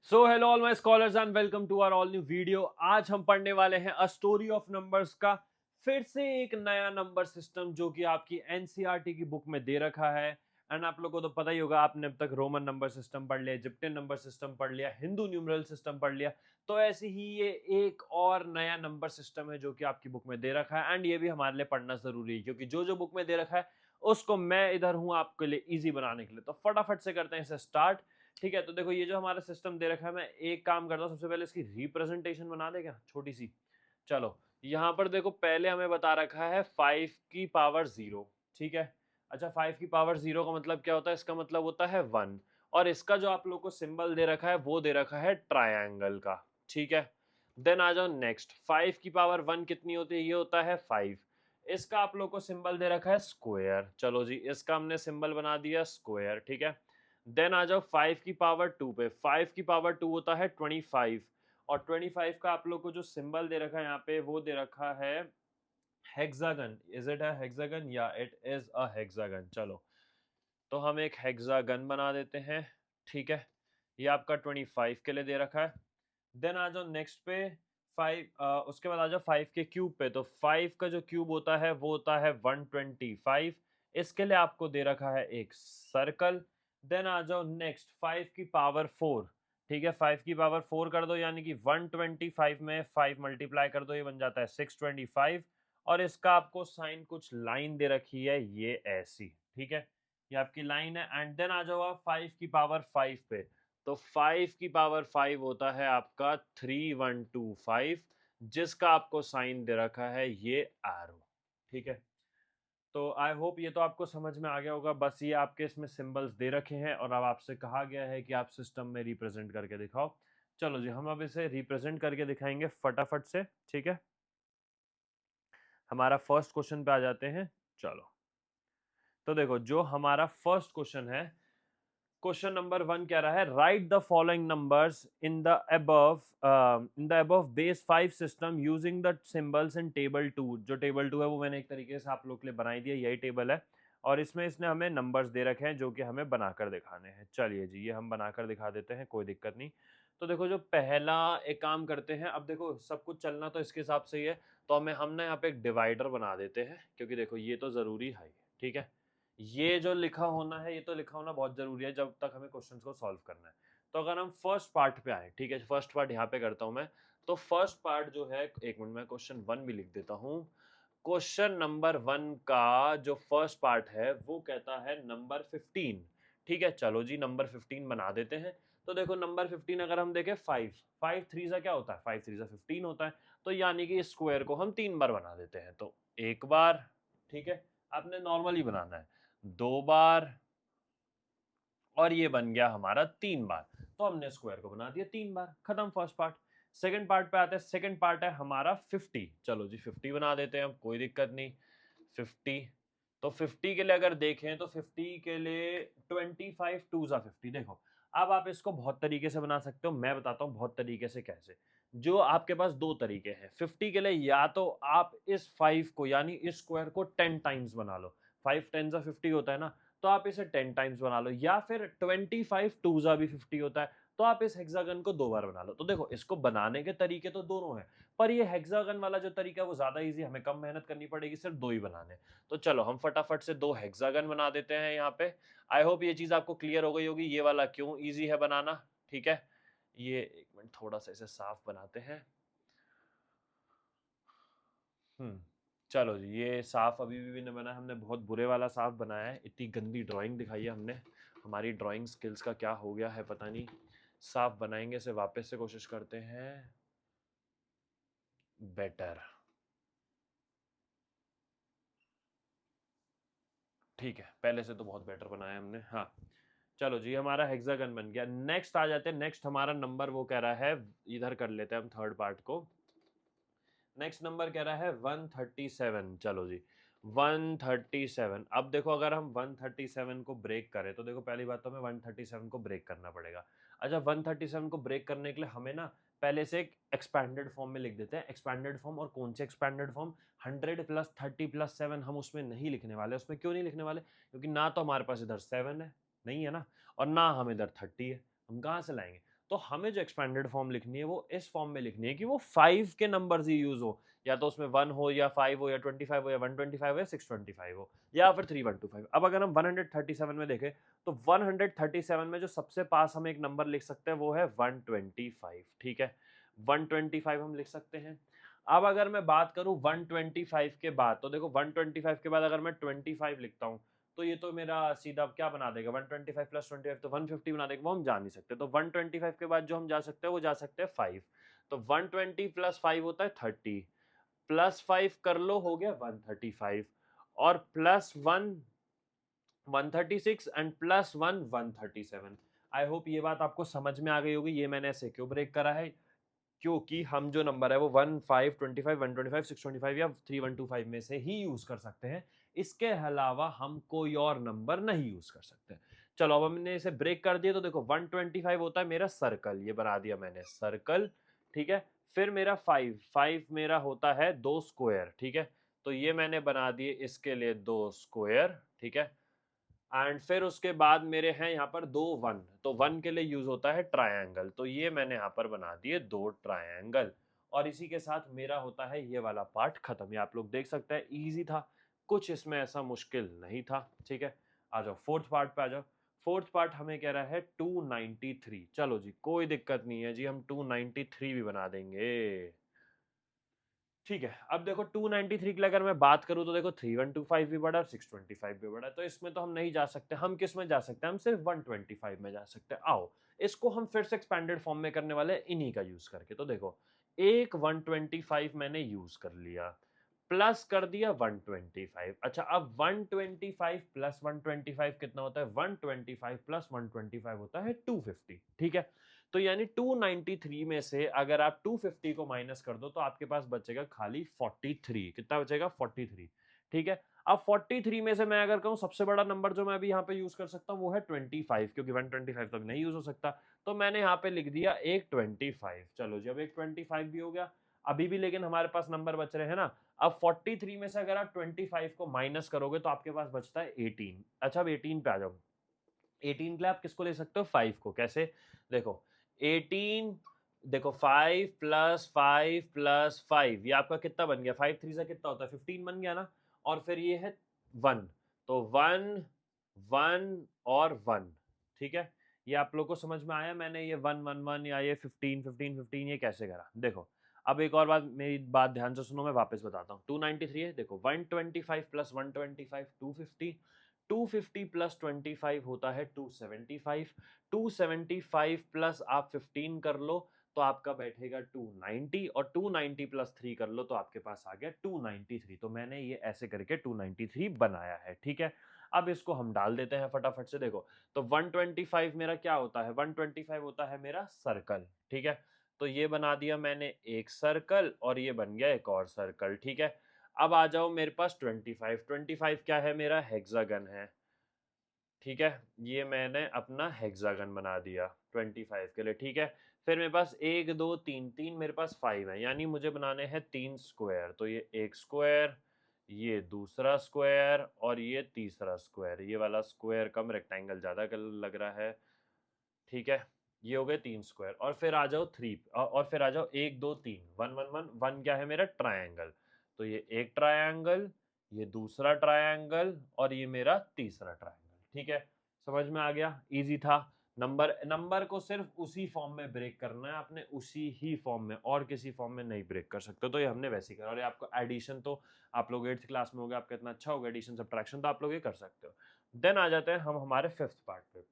So hello all my scholars and welcome to our all new video. आज हम पढ़ने वाले हैं अ स्टोरी ऑफ नंबर्स का फिर से एक नया नंबर सिस्टम जो कि आपकी एनसीईआरटी की बुक में दे रखा है। एंड आप लोगों को तो पता ही होगा, आपने अब तक रोमन नंबर सिस्टम पढ़ लिया, इजिप्टियन नंबर सिस्टम पढ़ लिया, हिंदू न्यूमरल सिस्टम पढ़ लिया। तो ऐसे ही ये एक और नया नंबर सिस्टम है जो कि आपकी बुक में दे रखा है। एंड ये भी हमारे लिए पढ़ना जरूरी है क्योंकि जो जो बुक में दे रखा है उसको मैं इधर हूं आपके लिए इजी बनाने के लिए। तो फटाफट से करते हैं इसे स्टार्ट। ठीक है, तो देखो ये जो हमारा सिस्टम दे रखा है, मैं एक काम करता हूँ, सबसे पहले इसकी रिप्रेजेंटेशन बना दे क्या छोटी सी। चलो, यहाँ पर देखो पहले हमें बता रखा है 5 की पावर 0। ठीक है, अच्छा 5 की पावर 0 का मतलब क्या होता है? इसका मतलब होता है 1। और इसका जो आप लोग को सिंबल दे रखा है वो दे रखा है ट्रायंगल का। ठीक है, देन आ जाओ नेक्स्ट। 5 की पावर 1 कितनी होती है? ये होता है 5। इसका आप लोग को सिंबल दे रखा है स्क्वायर। चलो जी, इसका हमने सिंबल बना दिया स्क्वायर। ठीक है, देन आ जाओ 5 की पावर 2 पे। 5 की पावर 2 होता है 25। और 25 का आप लोग को जो सिंबल दे रखा है यहाँ पे वो दे रखा है hexagon. Is it a hexagon? या इट इज अ हेक्सागन। चलो, तो हम एक हेक्सागन बना देते हैं। ठीक है, ये आपका 25 के लिए दे रखा है। देन आ जाओ नेक्स्ट पे। 5 उसके बाद आ जाओ 5 के क्यूब पे। तो 5 का जो क्यूब होता है वो होता है 125। इसके लिए आपको दे रखा है एक सर्कल। देन आ जाओ नेक्स्ट 5 की पावर 4। ठीक है, 5 की पावर 4 कर दो, यानी कि 125 में 5 मल्टीप्लाई कर दो, ये बन जाता है 625। और इसका आपको साइन कुछ लाइन दे रखी है ये ऐसी। ठीक है, ये आपकी लाइन है। एंड देन आ जाओ आप 5 की पावर 5 पे। तो 5 की पावर 5 होता है आपका 3125, जिसका आपको साइन दे रखा है ये एरो। ठीक है, तो आई होप ये तो आपको समझ में आ गया होगा। बस ये आपके इसमें सिंबल्स दे रखे हैं और अब आपसे कहा गया है कि आप सिस्टम में रिप्रेजेंट करके दिखाओ। चलो जी, हम अब इसे रिप्रेजेंट करके दिखाएंगे फटाफट से। ठीक है, हमारा फर्स्ट क्वेश्चन पे आ जाते हैं। चलो, तो देखो जो हमारा फर्स्ट क्वेश्चन है, क्वेश्चन नंबर 1 कह रहा है right the following numbers in the above base 5 system using the symbols in table 2। जो टेबल 2 है वो मैंने एक तरीके से आप लोग के लिए बनाई दिया, यही टेबल है। और इसमें इसने हमें नंबर्स दे रखे हैं जो कि हमें बनाकर दिखाने हैं। चलिए जी, ये हम बनाकर दिखा देते हैं, कोई दिक्कत नहीं। तो देखो जो पहला एक काम करते हैं, अब देखो सब कुछ चलना तो इसके हिसाब से ही है। तो हम ना यहाँ पे एक डिवाइडर बना देते हैं क्योंकि देखो ये तो जरूरी है। ठीक है, ये जो लिखा होना है, ये तो लिखा होना बहुत जरूरी है जब तक हमें क्वेश्चंस को सॉल्व करना है। तो अगर हम फर्स्ट पार्ट पे आए, ठीक है, फर्स्ट पार्ट यहाँ पे करता हूँ मैं। तो फर्स्ट पार्ट जो है, एक मिनट में क्वेश्चन 1 भी लिख देता हूँ। क्वेश्चन नंबर 1 का जो फर्स्ट पार्ट है वो कहता है नंबर 15। ठीक है, चलो जी नंबर 15 बना देते हैं। तो देखो नंबर 15 अगर हम देखें 5 3 क्या होता है? 5 3 15 होता है। तो यानी कि इस स्क्वायर को हम 3 बार बना देते हैं। तो एक बार, ठीक है, आपने नॉर्मली बनाना है, 2 बार, और ये बन गया हमारा 3 बार। तो हमने स्क्वायर को बना दिया 3 बार, खत्म फर्स्ट पार्ट। सेकंड पार्ट पे आते हैं। सेकंड पार्ट है हमारा 50। चलो जी 50 बना देते हैं, कोई दिक्कत नहीं। 50, तो 50 के लिए अगर देखें तो 50 के लिए 25 2 50। देखो, अब आप इसको बहुत तरीके से बना सकते हो, मैं बताता हूँ बहुत तरीके से कैसे। जो आपके पास दो तरीके हैं 50 के लिए, या तो आप इस 5 को यानी इस स्क्वायर को 10 टाइम्स बना लो। 5 10 50 होता है ना, तो आप इसे 10 टाइम्स बना लो। या फिर 25 2 50 होता है, तो आप इस हेक्सागन को 2 बार बना लो। तो देखो इसको बनाने के तरीके तो दोनों हैं, पर ये हेक्सागन वाला जो तरीका है वो ज्यादा इजी, हमें कम मेहनत करनी पड़ेगी, सिर्फ 2 ही बनाने। तो चलो हम फटाफट से 2 हेक्सागन बना देते हैं यहाँ पे। आई होप ये चीज आपको क्लियर हो गई होगी, ये वाला क्यों इजी है बनाना। ठीक है, ये एक मिनट थोड़ा सा इसे साफ बनाते हैं। चलो जी, ये साफ अभी भी नहीं बना है, हमने बहुत बुरे वाला साफ बनाया है, इतनी गंदी ड्राइंग दिखाई है हमने। हमारी ड्राइंग स्किल्स का क्या हो गया है पता नहीं। साफ बनाएंगे से वापस से कोशिश करते हैं बेटर। ठीक है, पहले से तो बहुत बेटर बनाया हमने। हाँ, चलो जी हमारा हेक्सागन बन गया। नेक्स्ट आ जाते हैं। नेक्स्ट हमारा नंबर वो कह रहा है, इधर कर लेते हैं हम थर्ड पार्ट को। नेक्स्ट नंबर कह रहा है 137। चलो जी 137। अब देखो अगर हम 137 को ब्रेक करें तो देखो पहली बात तो हमें 137 को ब्रेक करना पड़ेगा। अच्छा, 137 को ब्रेक करने के लिए हमें ना पहले से एक एक्सपैंडेड फॉर्म में लिख देते हैं। एक्सपैंडेड फॉर्म, और कौन से एक्सपैंडेड फॉर्म? 100 + 30 + 7 हम उसमें नहीं लिखने वाले। उसमें क्यों नहीं लिखने वाले? क्योंकि ना तो हमारे पास इधर 7 है, नहीं है ना, और ना हम इधर 30 है, हम कहाँ से लाएंगे? तो हमें जो एक्सपेंडेड फॉर्म लिखनी है वो इस फॉर्म में लिखनी है कि वो 5 के नंबर्स ही यूज हो, या तो उसमें 1 हो या 5 हो या 25 हो या 125 हो या 625 हो या फिर 3125। अब अगर हम 137 में देखें तो 137 में जो सबसे पास हम एक नंबर लिख सकते हैं वो है 125, ठीक है, 125 हम लिख सकते हैं। अब अगर मैं बात करूं 125 के बाद, तो देखो 125 के बाद अगर मैं 25 लिखता हूं तो ये तो मेरा सीधा क्या बना देगा, 125 प्लस 25 तो 150 बना देगा, वो हम जा नहीं सकते। तो 125 के बाद जो हम जा सकते हैं वो जा सकते हैं 5। तो 120 प्लस 5 होता है 30, प्लस 5 कर लो हो गया 135, और plus 1 136 and plus 1 137। I hope ये बात आपको समझ में आ गई होगी। ये मैंने ऐसे क्यों ब्रेक करा है, क्योंकि हम जो नंबर है वो 1 5 25 125 625 या 3125 में से ही यूज कर सकते हैं, इसके अलावा हम कोई और नंबर नहीं यूज कर सकते। चलो अब हमने इसे ब्रेक कर दिया, तो देखो 125 होता है मेरा सर्कल, ये बना दिया मैंने सर्कल, ठीक है। फिर मेरा 5 मेरा होता है 2 स्क्वायर, ठीक है, तो ये मैंने बना दिए इसके लिए 2 स्क्वायर, ठीक है। एंड फिर उसके बाद मेरे हैं यहाँ पर 2 1, तो 1 के लिए यूज होता है ट्रायंगल, तो ये मैंने यहाँ पर बना दिए 2 ट्रायंगल। और इसी के साथ मेरा होता है ये वाला पार्ट खत्म। ये आप लोग देख सकते हैं इजी था, कुछ इसमें ऐसा मुश्किल नहीं था, ठीक है। आ जाओ फोर्थ पार्ट पे आ जाओ। फोर्थ पार्ट हमें कह रहा है 293। चलो जी कोई दिक्कत नहीं है जी, हम 293 भी बना देंगे, ठीक है। अब देखो 293 के लिए अगर मैं बात करूं तो देखो 3125 भी बड़ा और 625 भी बड़ा है, तो इसमें तो हम नहीं जा सकते। हम किस में जा सकते हैं, हम सिर्फ 125 में जा सकते हैं। आओ इसको हम फिर से एक्सपेंडेड फॉर्म में करने वाले इन्हीं का यूज करके। तो देखो एक 125 मैंने यूज कर लिया, प्लस कर दिया 125। अच्छा अब 125 प्लस 125 कितना होता है, 125 प्लस 125 होता है 250, ठीक है। तो यानी 293 में से अगर आप 250 को माइनस कर दो तो आपके पास बचेगा खाली 43। कितना बचेगा, 43, ठीक है। अब 43 में से मैं अगर कहूं सबसे बड़ा नंबर जो मैं अभी यहाँ पे यूज कर सकता हूँ वो है 25, क्योंकि 125 तो अभी नहीं यूज हो सकता, तो मैंने यहाँ पे लिख दिया एक 25। चलो जी अब एक 25 भी हो गया अभी भी, लेकिन हमारे पास नंबर बच रहे हैं ना। अब 43 में से अगर आप 25 को माइनस करोगे तो आपके पास बचता है 18। अच्छा अब 18 पे आ जाओ। 18 के लिए आप किसको ले सकते हो, 5 को। कैसे, देखो 18, देखो 5 प्लस 5 प्लस 5, ये आपका कितना बन गया, 5 3 से कितना होता है 15 बन गया ना। और फिर ये है 1, तो 1 1 और 1, ठीक है। ये आप लोग को समझ में आया मैंने ये 1 1 1 या ये 15 15 15 ये कैसे करा। देखो अब एक और बात, मेरी बात ध्यान से सुनो, मैं वापस बताता हूँ। 293 है, देखो 125 प्लस 125 250, 250 प्लस 25 होता है 275, 275 प्लस आप 15 कर लो तो आपका बैठेगा 290, और 290 प्लस 3 कर लो तो आपके पास आ गया 293। तो मैंने ये ऐसे करके 293 बनाया है, ठीक है। अब इसको हम डाल देते हैं फटाफट से। देखो तो 125 मेरा क्या होता है, 125 होता है मेरा सर्कल, ठीक है। तो ये बना दिया मैंने एक सर्कल और ये बन गया एक और सर्कल, ठीक है। अब आ जाओ मेरे पास 25, 25 क्या है, मेरा हेक्सागन है, ठीक है। ये मैंने अपना हेक्सागन बना दिया 25 के लिए, ठीक है। फिर मेरे पास 1 2 3 3 मेरे पास 5 है, यानी मुझे बनाने हैं 3 स्क्वायर। तो ये एक स्क्वायर, ये दूसरा स्क्वायर और ये तीसरा स्क्वायर। ये वाला स्क्वायर कम, रेक्टेंगल ज्यादा लग रहा है, ठीक है। ये हो गए 3 स्क्वायर। और फिर आ जाओ 3, और फिर आ जाओ 1 2 3 1 1 1 1 क्या है मेरा, ट्रायंगल। तो ये एक ट्रायंगल, ये दूसरा ट्रायंगल और ये मेरा तीसरा ट्रायंगल, ठीक है। समझ में आ गया, इजी था। नंबर को सिर्फ उसी फॉर्म में ब्रेक करना है आपने, उसी ही फॉर्म में, और किसी फॉर्म में नहीं ब्रेक कर सकते। तो ये हमने वैसे ही करा। और ये आपको एडिशन तो आप लोग 8th क्लास में हो गए, आपका इतना अच्छा होगा एडिशन सब्ट्रैक्शन, तो आप लोग ये कर सकते हो। देन आ जाते हैं हम हमारे फिफ्थ पार्ट पे।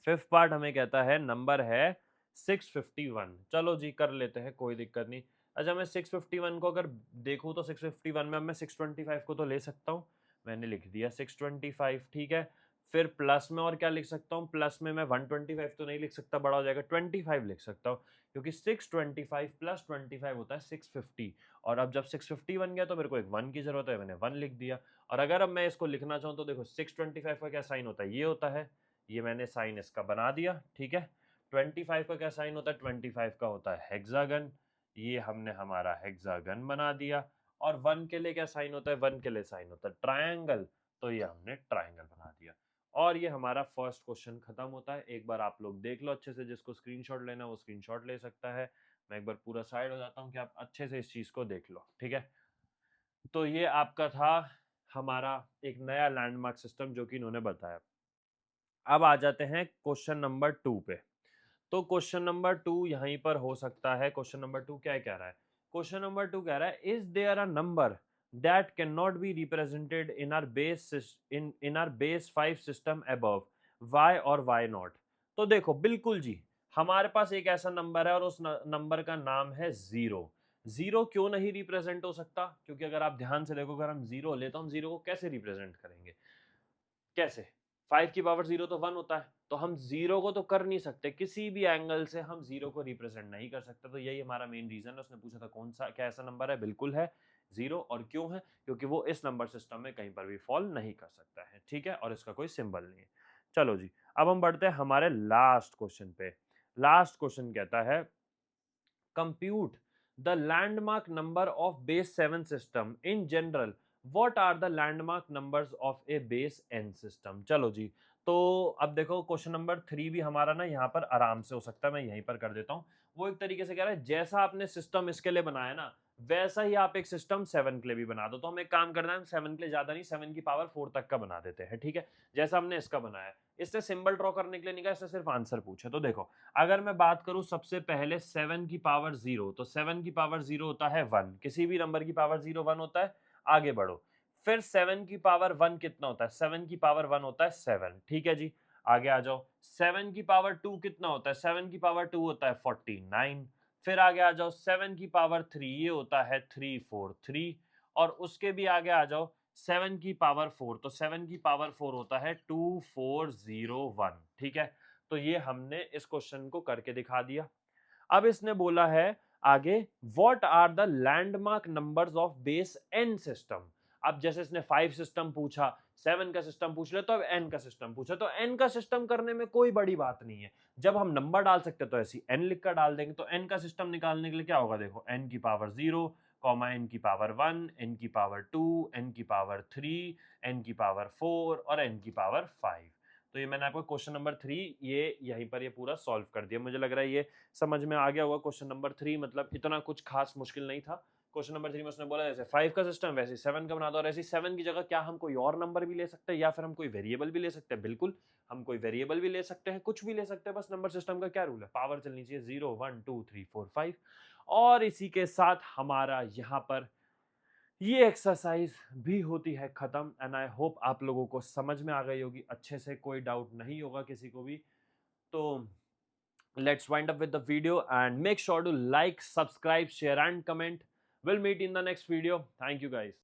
फिफ्थ पार्ट हमें कहता है नंबर है 651। चलो जी कर लेते हैं, कोई दिक्कत नहीं। अच्छा मैं 651 को अगर देखूं तो 651 में अब मैं 625 को तो ले सकता हूँ, मैंने लिख दिया 625, ठीक है। फिर प्लस में और क्या लिख सकता हूँ, प्लस में मैं 125 तो नहीं लिख सकता, बड़ा हो जाएगा, 25 लिख सकता हूँ, क्योंकि 625 प्लस 25 होता है 650। और अब जब 650 बन गया तो मेरे को एक 1 की जरूरत है, मैंने 1 लिख दिया। और अगर अब मैं इसको लिखना चाहूँ तो देखो 625 का क्या साइन होता है, ये होता है, ये मैंने साइन इसका बना दिया, ठीक है। 25 का क्या साइन होता है, 25 का होता है हेक्सागन, ये हमने हमारा हेक्सागन बना दिया। और 1 के लिए क्या साइन होता है, 1 के लिए साइन होता है ट्रायंगल, तो ये हमने ट्रायंगल बना दिया। और ये हमारा फर्स्ट क्वेश्चन खत्म होता है। एक बार आप लोग देख लो अच्छे से, जिसको स्क्रीनशॉट लेना वो स्क्रीनशॉट ले सकता है। मैं एक बार पूरा साइड हो जाता हूँ कि आप अच्छे से इस चीज को देख लो, ठीक है। तो ये आपका था हमारा एक नया लैंडमार्क सिस्टम जो कि इन्होंने बताया। अब आ जाते हैं क्वेश्चन नंबर 2 पे। तो क्वेश्चन नंबर 2 यहीं पर हो सकता है। क्वेश्चन नंबर 2 क्या कह रहा है? क्वेश्चन नंबर 2 कह रहा है, is there a number that can not be represented in our base 5 system above, why और वाई नॉट? तो देखो बिल्कुल जी, हमारे पास एक ऐसा नंबर है और उस नंबर का नाम है जीरो। जीरो क्यों नहीं रिप्रेजेंट हो सकता? क्योंकि अगर आप ध्यान से देखो, अगर हम जीरो ले तो हम जीरो को कैसे रिप्रेजेंट करेंगे? कैसे? 5 की पावर 0 तो 1 होता है, तो हम 0 को तो कर नहीं सकते, किसी भी एंगल से हम 0 को रिप्रेजेंट नहीं कर सकते। तो यही हमारा मेन रीजन है। उसने पूछा था कौन सा, क्या ऐसा नंबर है? बिल्कुल है 0। और क्यों है? क्योंकि वो इस नंबर सिस्टम में कहीं पर भी फॉल नहीं कर सकता है, ठीक है, और इसका कोई सिंबल नहीं है। चलो जी, अब हम बढ़ते हैं हमारे लास्ट क्वेश्चन पे। लास्ट क्वेश्चन कहता है, compute the landmark number of base 7 system in general, what are the landmark numbers of a base n system? चलो जी, तो अब देखो क्वेश्चन नंबर 3 भी हमारा ना यहाँ पर आराम से हो सकता है, मैं यहीं पर कर देता हूँ। वो एक तरीके से कह रहा है, जैसा आपने सिस्टम इसके लिए बनाया ना, वैसा ही आप एक सिस्टम 7 के लिए भी बना दो। तो हम एक काम करना है, हम 7 के लिए ज्यादा नहीं, 7 की पावर 4 तक का बना देते हैं, ठीक है, जैसा हमने इसका बनाया है। इससे सिंबल ड्रॉ करने के लिए नहीं कहा, इससे सिर्फ आंसर पूछे। तो देखो, अगर मैं बात करूं सबसे पहले 7 की पावर 0, तो 7 की पावर 0 होता है 1। किसी भी नंबर की पावर 0 1 होता है। आगे बढ़ो, फिर 7 की पावर 1 कितना होता है? 7 की पावर 1 होता है 7, ठीक है जी। आगे आ जाओ, 7 की पावर 2 कितना होता है? 7 की पावर 2 होता है 49। फिर आगे आ जाओ, 7 की पावर 3 ये होता है 343। और उसके भी आगे आ जाओ, 7 की पावर 4, तो 7 की पावर 4 होता है 2401, ठीक है। तो ये हमने इस क्वेश्चन को करके दिखा दिया। अब इसने बोला है आगे, what are the landmark numbers of base N system. अब जैसे इसने 5 सिस्टम पूछा, 7 का सिस्टम पूछ ले, तो अब एन का सिस्टम पूछा। तो एन का सिस्टम करने में कोई बड़ी बात नहीं है। जब हम नंबर डाल सकते तो ऐसी एन लिखकर डाल देंगे। तो एन का सिस्टम निकालने के लिए क्या होगा? देखो, एन की पावर 0, कॉमा एन की पावर 1, एन की पावर 2, एन की पावर 3, एन की पावर 4 और एन की पावर 5। तो ये मैंने आपको क्वेश्चन नंबर 3 ये यहीं पर ये पूरा सॉल्व कर दिया। मुझे लग रहा है ये समझ में आ गया होगा। क्वेश्चन नंबर 3 मतलब इतना कुछ खास मुश्किल नहीं था। क्वेश्चन नंबर 3 में उसने बोला जैसे 5 का सिस्टम वैसे 7 का बना दो, और ऐसी 7 की जगह क्या हम कोई और नंबर भी ले सकते हैं या फिर हम कोई वेरिएबल भी ले सकते हैं? बिल्कुल, हम कोई वेरिएबल भी ले सकते हैं, कुछ भी ले सकते हैं। बस नंबर सिस्टम का क्या रूल है? पावर चलनी चाहिए 0 1 2 3 4 5। और इसी के साथ हमारा यहाँ पर ये एक्सरसाइज भी होती है खत्म। एंड आई होप आप लोगों को समझ में आ गई होगी अच्छे से, कोई डाउट नहीं होगा किसी को भी। तो let's wind up with the video and make sure to like, subscribe, share and comment. We'll meet in the next video. Thank you guys.